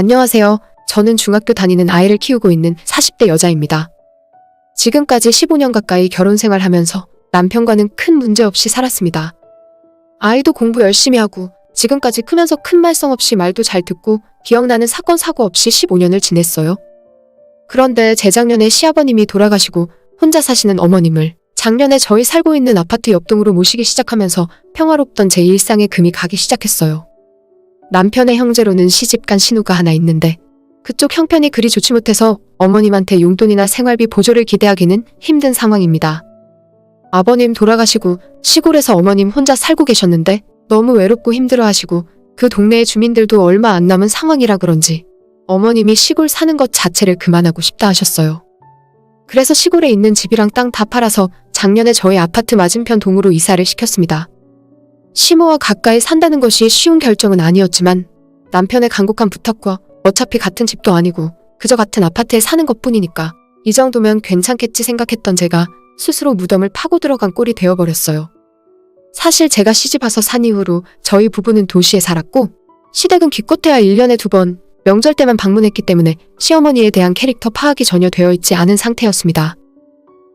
안녕하세요. 저는 중학교 다니는 아이를 키우고 있는 40대 여자입니다. 지금까지 15년 가까이 결혼 생활하면서 남편과는 큰 문제 없이 살았습니다. 아이도 공부 열심히 하고 지금까지 크면서 큰 말썽 없이 말도 잘 듣고 기억나는 사건 사고 없이 15년을 지냈어요. 그런데 재작년에 시아버님이 돌아가시고 혼자 사시는 어머님을 작년에 저희 살고 있는 아파트 옆동으로 모시기 시작하면서 평화롭던 제 일상에 금이 가기 시작했어요. 남편의 형제로는 시집간 신우가 하나 있는데 그쪽 형편이 그리 좋지 못해서 어머님한테 용돈이나 생활비 보조를 기대하기는 힘든 상황입니다. 아버님 돌아가시고 시골에서 어머님 혼자 살고 계셨는데 너무 외롭고 힘들어하시고 그 동네의 주민들도 얼마 안 남은 상황이라 그런지 어머님이 시골 사는 것 자체를 그만하고 싶다 하셨어요. 그래서 시골에 있는 집이랑 땅 다 팔아서 작년에 저희 아파트 맞은편 동으로 이사를 시켰습니다. 시모와 가까이 산다는 것이 쉬운 결정은 아니었지만 남편의 간곡한 부탁과 어차피 같은 집도 아니고 그저 같은 아파트에 사는 것뿐이니까 이 정도면 괜찮겠지 생각했던 제가 스스로 무덤을 파고 들어간 꼴이 되어버렸어요. 사실 제가 시집 와서 산 이후로 저희 부부는 도시에 살았고 시댁은 기껏해야 1년에 2번 명절 때만 방문했기 때문에 시어머니에 대한 캐릭터 파악이 전혀 되어 있지 않은 상태였습니다.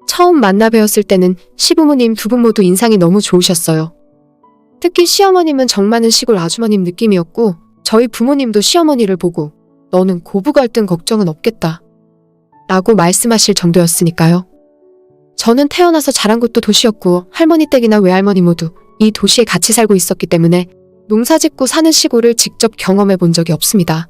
처음 만나 뵈었을 때는 시부모님 두 분 모두 인상이 너무 좋으셨어요. 특히 시어머님은 정 많은 시골 아주머님 느낌이었고 저희 부모님도 시어머니를 보고 너는 고부 갈등 걱정은 없겠다 라고 말씀하실 정도였으니까요. 저는 태어나서 자란 곳도 도시였고 할머니 댁이나 외할머니 모두 이 도시에 같이 살고 있었기 때문에 농사 짓고 사는 시골을 직접 경험해 본 적이 없습니다.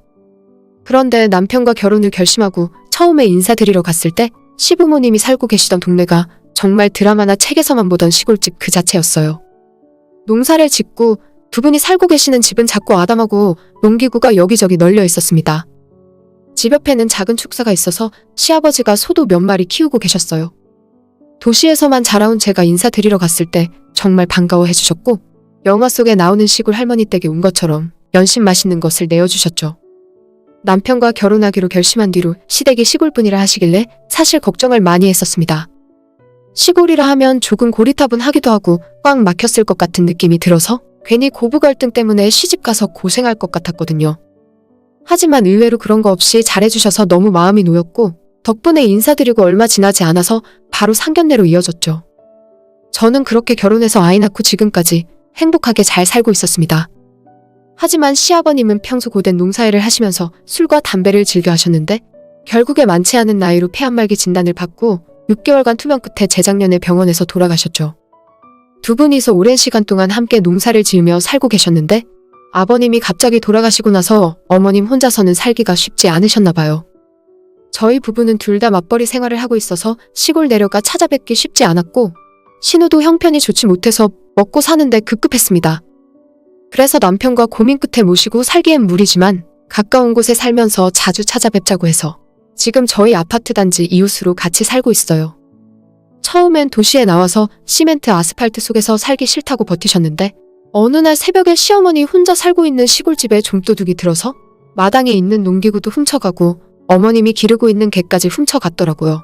그런데 남편과 결혼을 결심하고 처음에 인사드리러 갔을 때 시부모님이 살고 계시던 동네가 정말 드라마나 책에서만 보던 시골집 그 자체였어요. 농사를 짓고 두 분이 살고 계시는 집은 작고 아담하고 농기구가 여기저기 널려 있었습니다. 집 옆에는 작은 축사가 있어서 시아버지가 소도 몇 마리 키우고 계셨어요. 도시에서만 자라온 제가 인사드리러 갔을 때 정말 반가워해 주셨고 영화 속에 나오는 시골 할머니 댁에 온 것처럼 연신 맛있는 것을 내어주셨죠. 남편과 결혼하기로 결심한 뒤로 시댁이 시골분이라 하시길래 사실 걱정을 많이 했었습니다. 시골이라 하면 조금 고리타분하기도 하고 꽉 막혔을 것 같은 느낌이 들어서 괜히 고부 갈등 때문에 시집가서 고생할 것 같았거든요. 하지만 의외로 그런 거 없이 잘해주셔서 너무 마음이 놓였고 덕분에 인사드리고 얼마 지나지 않아서 바로 상견례로 이어졌죠. 저는 그렇게 결혼해서 아이 낳고 지금까지 행복하게 잘 살고 있었습니다. 하지만 시아버님은 평소 고된 농사일을 하시면서 술과 담배를 즐겨 하셨는데 결국에 많지 않은 나이로 폐암말기 진단을 받고 6개월간 투병 끝에 재작년에 병원에서 돌아가셨죠. 두 분이서 오랜 시간 동안 함께 농사를 지으며 살고 계셨는데 아버님이 갑자기 돌아가시고 나서 어머님 혼자서는 살기가 쉽지 않으셨나 봐요. 저희 부부는 둘 다 맞벌이 생활을 하고 있어서 시골 내려가 찾아뵙기 쉽지 않았고 신우도 형편이 좋지 못해서 먹고 사는데 급급했습니다. 그래서 남편과 고민 끝에 모시고 살기엔 무리지만 가까운 곳에 살면서 자주 찾아뵙자고 해서 지금 저희 아파트 단지 이웃으로 같이 살고 있어요. 처음엔 도시에 나와서 시멘트 아스팔트 속에서 살기 싫다고 버티셨는데 어느 날 새벽에 시어머니 혼자 살고 있는 시골집에 좀도둑이 들어서 마당에 있는 농기구도 훔쳐가고 어머님이 기르고 있는 개까지 훔쳐갔더라고요.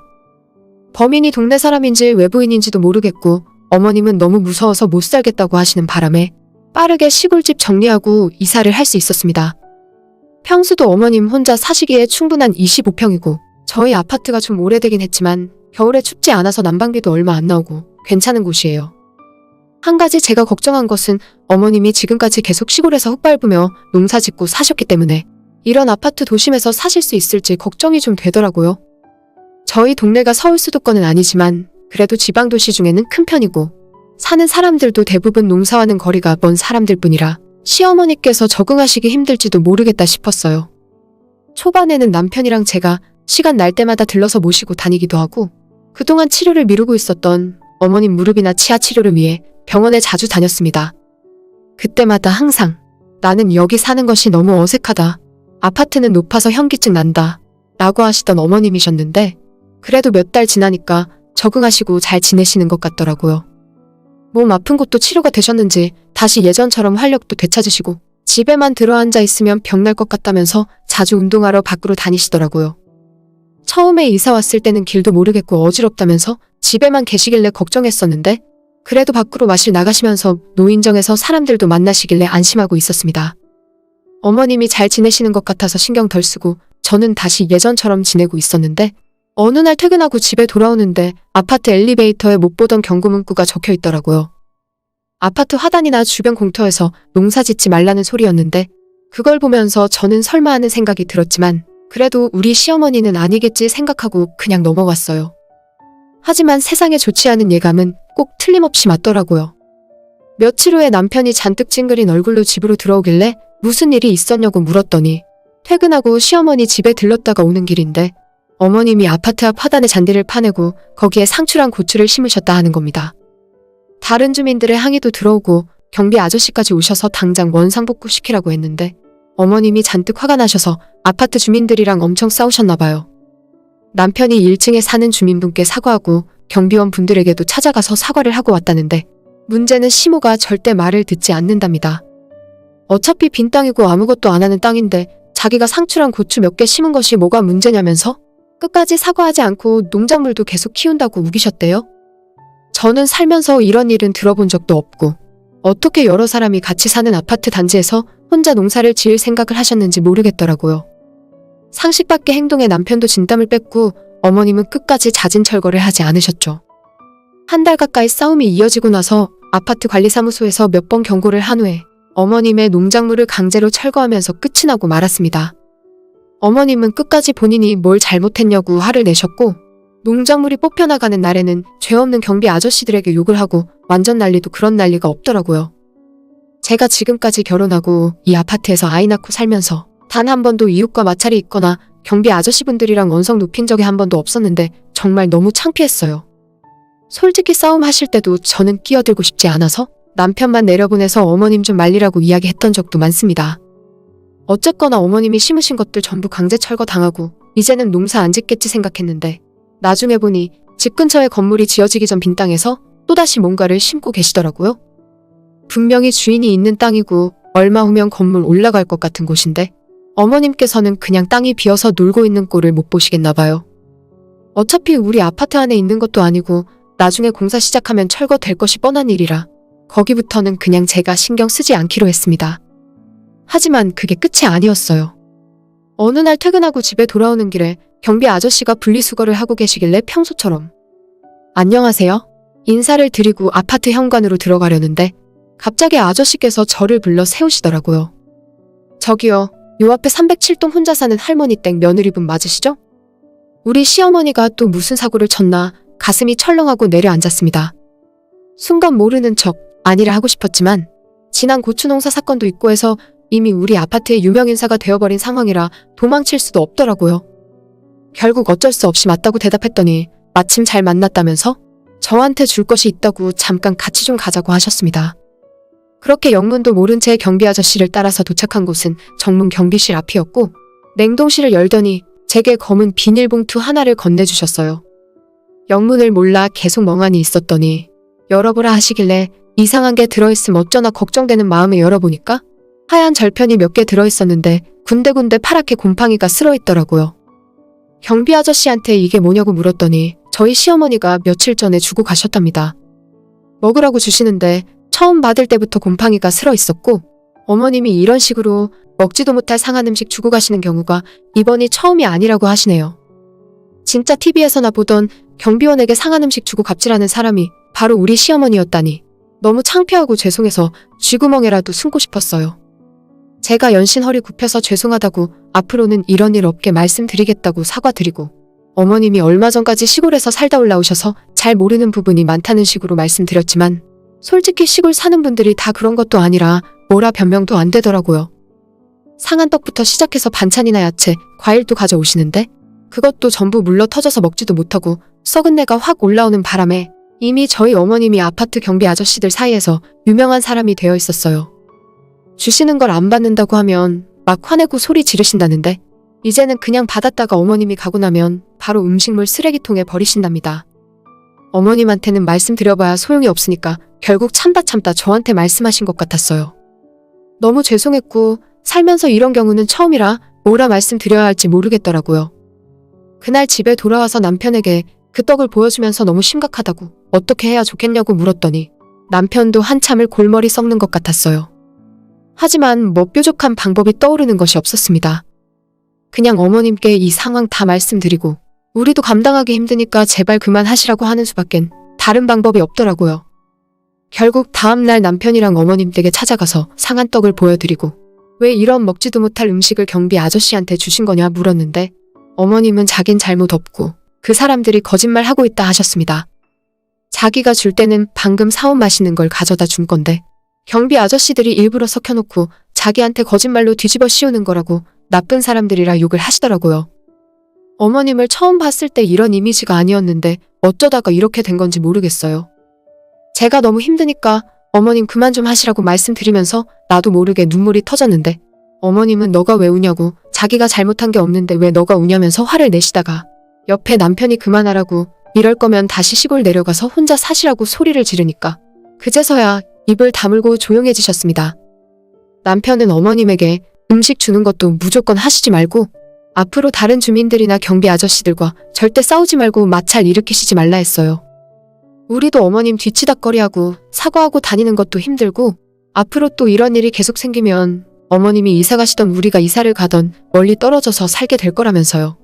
범인이 동네 사람인지 외부인인지도 모르겠고 어머님은 너무 무서워서 못 살겠다고 하시는 바람에 빠르게 시골집 정리하고 이사를 할 수 있었습니다. 평수도 어머님 혼자 사시기에 충분한 25평이고 저희 아파트가 좀 오래되긴 했지만 겨울에 춥지 않아서 난방비도 얼마 안 나오고 괜찮은 곳이에요. 한 가지 제가 걱정한 것은 어머님이 지금까지 계속 시골에서 흙 밟으며 농사 짓고 사셨기 때문에 이런 아파트 도심에서 사실 수 있을지 걱정이 좀 되더라고요. 저희 동네가 서울 수도권은 아니지만 그래도 지방도시 중에는 큰 편이고 사는 사람들도 대부분 농사와는 거리가 먼 사람들 뿐이라 시어머니께서 적응하시기 힘들지도 모르겠다 싶었어요. 초반에는 남편이랑 제가 시간 날 때마다 들러서 모시고 다니기도 하고 그동안 치료를 미루고 있었던 어머님 무릎이나 치아 치료를 위해 병원에 자주 다녔습니다. 그때마다 항상 나는 여기 사는 것이 너무 어색하다. 아파트는 높아서 현기증 난다. 라고 하시던 어머님이셨는데 그래도 몇 달 지나니까 적응하시고 잘 지내시는 것 같더라고요. 몸 아픈 곳도 치료가 되셨는지 다시 예전처럼 활력도 되찾으시고 집에만 들어앉아 있으면 병날 것 같다면서 자주 운동하러 밖으로 다니시더라고요. 처음에 이사 왔을 때는 길도 모르겠고 어지럽다면서 집에만 계시길래 걱정했었는데 그래도 밖으로 마실 나가시면서 노인정에서 사람들도 만나시길래 안심하고 있었습니다. 어머님이 잘 지내시는 것 같아서 신경 덜 쓰고 저는 다시 예전처럼 지내고 있었는데 어느 날 퇴근하고 집에 돌아오는데 아파트 엘리베이터에 못 보던 경고 문구가 적혀 있더라고요. 아파트 화단이나 주변 공터에서 농사 짓지 말라는 소리였는데 그걸 보면서 저는 설마 하는 생각이 들었지만 그래도 우리 시어머니는 아니겠지 생각하고 그냥 넘어갔어요. 하지만 세상에 좋지 않은 예감은 꼭 틀림없이 맞더라고요. 며칠 후에 남편이 잔뜩 찡그린 얼굴로 집으로 들어오길래 무슨 일이 있었냐고 물었더니 퇴근하고 시어머니 집에 들렀다가 오는 길인데 어머님이 아파트 앞 화단에 잔디를 파내고 거기에 상추랑 고추를 심으셨다 하는 겁니다. 다른 주민들의 항의도 들어오고 경비 아저씨까지 오셔서 당장 원상복구시키라고 했는데 어머님이 잔뜩 화가 나셔서 아파트 주민들이랑 엄청 싸우셨나 봐요. 남편이 1층에 사는 주민분께 사과하고 경비원 분들에게도 찾아가서 사과를 하고 왔다는데 문제는 시모가 절대 말을 듣지 않는답니다. 어차피 빈 땅이고 아무것도 안 하는 땅인데 자기가 상추랑 고추 몇 개 심은 것이 뭐가 문제냐면서 끝까지 사과하지 않고 농작물도 계속 키운다고 우기셨대요. 저는 살면서 이런 일은 들어본 적도 없고 어떻게 여러 사람이 같이 사는 아파트 단지에서 혼자 농사를 지을 생각을 하셨는지 모르겠더라고요. 상식밖의 행동에 남편도 진땀을 뺐고 어머님은 끝까지 자진철거를 하지 않으셨죠. 한 달 가까이 싸움이 이어지고 나서 아파트 관리사무소에서 몇 번 경고를 한 후에 어머님의 농작물을 강제로 철거하면서 끝이 나고 말았습니다. 어머님은 끝까지 본인이 뭘 잘못했냐고 화를 내셨고 농작물이 뽑혀나가는 날에는 죄 없는 경비 아저씨들에게 욕을 하고 완전 난리도 그런 난리가 없더라고요. 제가 지금까지 결혼하고 이 아파트에서 아이 낳고 살면서 단 한 번도 이웃과 마찰이 있거나 경비 아저씨분들이랑 언성 높인 적이 한 번도 없었는데 정말 너무 창피했어요. 솔직히 싸움하실 때도 저는 끼어들고 싶지 않아서 남편만 내려보내서 어머님 좀 말리라고 이야기했던 적도 많습니다. 어쨌거나 어머님이 심으신 것들 전부 강제 철거 당하고 이제는 농사 안 짓겠지 생각했는데 나중에 보니 집 근처에 건물이 지어지기 전 빈 땅에서 또다시 뭔가를 심고 계시더라고요. 분명히 주인이 있는 땅이고 얼마 후면 건물 올라갈 것 같은 곳인데 어머님께서는 그냥 땅이 비어서 놀고 있는 꼴을 못 보시겠나 봐요. 어차피 우리 아파트 안에 있는 것도 아니고 나중에 공사 시작하면 철거될 것이 뻔한 일이라 거기부터는 그냥 제가 신경 쓰지 않기로 했습니다. 하지만 그게 끝이 아니었어요. 어느 날 퇴근하고 집에 돌아오는 길에 경비 아저씨가 분리수거를 하고 계시길래 평소처럼 안녕하세요. 인사를 드리고 아파트 현관으로 들어가려는데 갑자기 아저씨께서 저를 불러 세우시더라고요. 저기요, 요 앞에 307동 혼자 사는 할머니 댁 며느리분 맞으시죠? 우리 시어머니가 또 무슨 사고를 쳤나 가슴이 철렁하고 내려앉았습니다. 순간 모르는 척 아니라 하고 싶었지만 지난 고추농사 사건도 있고 해서 이미 우리 아파트의 유명인사가 되어버린 상황이라 도망칠 수도 없더라고요. 결국 어쩔 수 없이 맞다고 대답했더니 마침 잘 만났다면서 저한테 줄 것이 있다고 잠깐 같이 좀 가자고 하셨습니다. 그렇게 영문도 모른 채 경비 아저씨를 따라서 도착한 곳은 정문 경비실 앞이었고 냉동실을 열더니 제게 검은 비닐봉투 하나를 건네주셨어요. 영문을 몰라 계속 멍하니 있었더니 열어보라 하시길래 이상한 게 들어있음 어쩌나 걱정되는 마음에 열어보니까 하얀 절편이 몇 개 들어있었는데 군데군데 파랗게 곰팡이가 쓸어있더라고요. 경비 아저씨한테 이게 뭐냐고 물었더니 저희 시어머니가 며칠 전에 주고 가셨답니다. 먹으라고 주시는데 처음 받을 때부터 곰팡이가 쓸어있었고 어머님이 이런 식으로 먹지도 못할 상한 음식 주고 가시는 경우가 이번이 처음이 아니라고 하시네요. 진짜 TV에서나 보던 경비원에게 상한 음식 주고 갑질하는 사람이 바로 우리 시어머니였다니 너무 창피하고 죄송해서 쥐구멍에라도 숨고 싶었어요. 제가 연신 허리 굽혀서 죄송하다고 앞으로는 이런 일 없게 말씀드리겠다고 사과드리고 어머님이 얼마 전까지 시골에서 살다 올라오셔서 잘 모르는 부분이 많다는 식으로 말씀드렸지만 솔직히 시골 사는 분들이 다 그런 것도 아니라 뭐라 변명도 안 되더라고요. 상한 떡부터 시작해서 반찬이나 야채, 과일도 가져오시는데 그것도 전부 물러 터져서 먹지도 못하고 썩은 내가 확 올라오는 바람에 이미 저희 어머님이 아파트 경비 아저씨들 사이에서 유명한 사람이 되어 있었어요. 주시는 걸 안 받는다고 하면 막 화내고 소리 지르신다는데 이제는 그냥 받았다가 어머님이 가고 나면 바로 음식물 쓰레기통에 버리신답니다. 어머님한테는 말씀드려봐야 소용이 없으니까 결국 참다 저한테 말씀하신 것 같았어요. 너무 죄송했고 살면서 이런 경우는 처음이라 뭐라 말씀드려야 할지 모르겠더라고요. 그날 집에 돌아와서 남편에게 그 떡을 보여주면서 너무 심각하다고 어떻게 해야 좋겠냐고 물었더니 남편도 한참을 골머리 썩는 것 같았어요. 하지만 뭐 뾰족한 방법이 떠오르는 것이 없었습니다. 그냥 어머님께 이 상황 다 말씀드리고 우리도 감당하기 힘드니까 제발 그만하시라고 하는 수밖엔 다른 방법이 없더라고요. 결국 다음날 남편이랑 어머님 댁에 찾아가서 상한 떡을 보여드리고 왜 이런 먹지도 못할 음식을 경비 아저씨한테 주신 거냐 물었는데 어머님은 자긴 잘못 없고 그 사람들이 거짓말하고 있다 하셨습니다. 자기가 줄 때는 방금 사온 맛있는 걸 가져다 준 건데 경비 아저씨들이 일부러 섞여놓고 자기한테 거짓말로 뒤집어 씌우는 거라고 나쁜 사람들이라 욕을 하시더라고요. 어머님을 처음 봤을 때 이런 이미지가 아니었는데 어쩌다가 이렇게 된 건지 모르겠어요. 제가 너무 힘드니까 어머님 그만 좀 하시라고 말씀드리면서 나도 모르게 눈물이 터졌는데 어머님은 너가 왜 우냐고 자기가 잘못한 게 없는데 왜 너가 우냐면서 화를 내시다가 옆에 남편이 그만하라고 이럴 거면 다시 시골 내려가서 혼자 사시라고 소리를 지르니까 그제서야 입을 다물고 조용해지셨습니다. 남편은 어머님에게 음식 주는 것도 무조건 하시지 말고 앞으로 다른 주민들이나 경비 아저씨들과 절대 싸우지 말고 마찰 일으키시지 말라 했어요. 우리도 어머님 뒤치다꺼리하고 사과하고 다니는 것도 힘들고 앞으로 또 이런 일이 계속 생기면 어머님이 이사 가시던 우리가 이사를 가던 멀리 떨어져서 살게 될 거라면서요.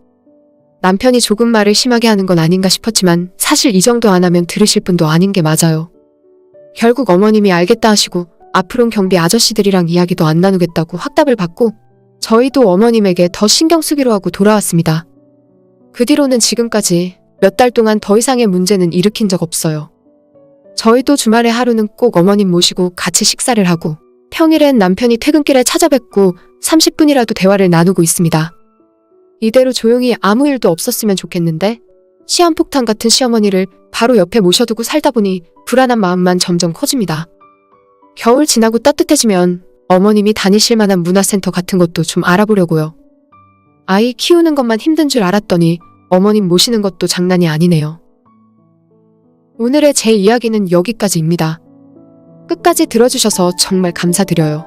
남편이 조금 말을 심하게 하는 건 아닌가 싶었지만 사실 이 정도 안 하면 들으실 분도 아닌 게 맞아요. 결국 어머님이 알겠다 하시고 앞으로는 경비 아저씨들이랑 이야기도 안 나누겠다고 확답을 받고 저희도 어머님에게 더 신경 쓰기로 하고 돌아왔습니다. 그 뒤로는 지금까지 몇 달 동안 더 이상의 문제는 일으킨 적 없어요. 저희도 주말에 하루는 꼭 어머님 모시고 같이 식사를 하고 평일엔 남편이 퇴근길에 찾아뵙고 30분이라도 대화를 나누고 있습니다. 이대로 조용히 아무 일도 없었으면 좋겠는데 시한폭탄 같은 시어머니를 바로 옆에 모셔두고 살다 보니 불안한 마음만 점점 커집니다. 겨울 지나고 따뜻해지면 어머님이 다니실 만한 문화센터 같은 것도 좀 알아보려고요. 아이 키우는 것만 힘든 줄 알았더니 어머님 모시는 것도 장난이 아니네요. 오늘의 제 이야기는 여기까지입니다. 끝까지 들어주셔서 정말 감사드려요.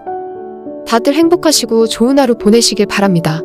다들 행복하시고 좋은 하루 보내시길 바랍니다.